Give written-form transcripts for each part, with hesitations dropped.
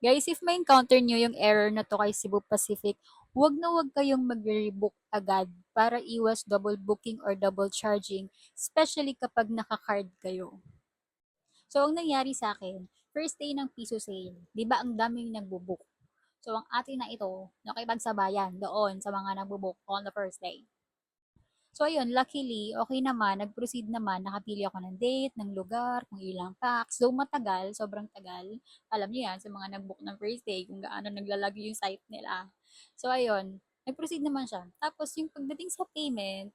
Guys, if may encounter nyo yung error na to kay Cebu Pacific, huwag na huwag kayong mag-rebook agad para iwas double booking or double charging, especially kapag naka-card kayo. So, ang nangyari sa akin, first day ng piso sale, di ba ang daming nagbo-book. So, ang atin na ito, nakipagsabayan doon sa mga nagbo-book on the first day. So, ayun, luckily, okay naman, nag-proceed naman, nakapili ako ng date, ng lugar, kung ilang packs. Though matagal, sobrang tagal. Alam niyo yan, sa mga nag-book ng first day, kung gaano naglalagay yung site nila. So, ayun, nag-proceed naman siya. Tapos, yung pagdating sa payment,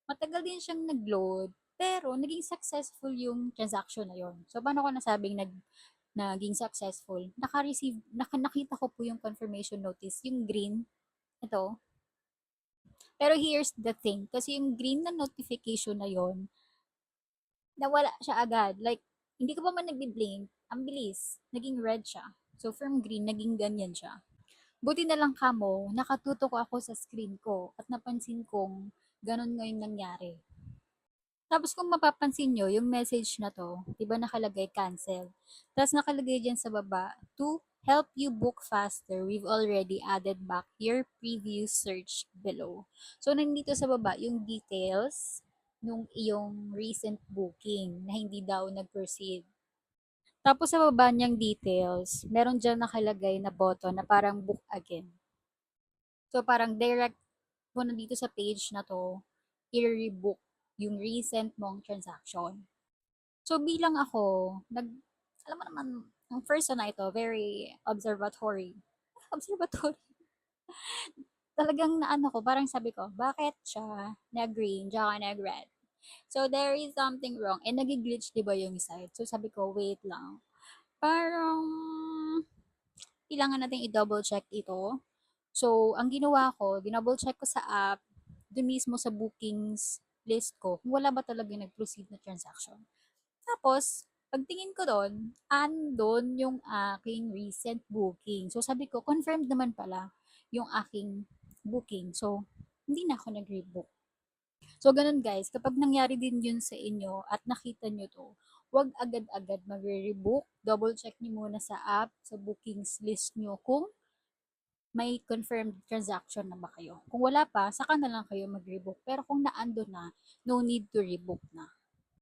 matagal din siyang nag-load, pero naging successful yung transaction na yon. So, paano ko nasabing naging successful? Nakita ko po yung confirmation notice, yung green, ito. Pero here's the thing, kasi yung green na notification na yon, nawala siya agad. Like, hindi ko pa man nagbi-blink, ang bilis, naging red siya. So, from green, naging ganyan siya. Buti na lang kamo, nakatutok ako sa screen ko at napansin kong ganun ngayon nangyari. Tapos kung mapapansin nyo, yung message na to, di ba nakalagay cancel? Tapos nakalagay dyan sa baba, to help you book faster, we've already added back your previous search below. So nandito sa baba yung details nung iyong recent booking na hindi daw nag-proceed. Tapos sa baba niyang details, meron dyan nakalagay na button na parang book again. So parang direct mo nandito sa page na to, i-rebook yung recent mong transaction. So bilang ako, alam mo naman, ang person na ito, very observatory. Observatory. Talagang naano ko, parang sabi ko, bakit siya nag-green, tsaka nag-red? So there is something wrong. And nag-glitch, di ba yung site? So sabi ko, wait lang. Parang, kailangan natin i-double check ito. So, ang ginawa ko, dinouble check ko sa app, doon mismo sa bookings list ko, kung wala ba talaga nag-proceed na transaction. Tapos, pagtingin ko doon, andon yung aking recent booking. So, sabi ko, confirmed naman pala yung aking booking. So, hindi na ako nag-rebook. So, ganun guys, kapag nangyari din yun sa inyo at nakita nyo to, huwag agad-agad magre-rebook. Double check nyo muna sa app, sa bookings list nyo kung may confirmed transaction na ba kayo. Kung wala pa, saka na lang kayo mag-rebook. Pero kung naando na, no need to rebook na.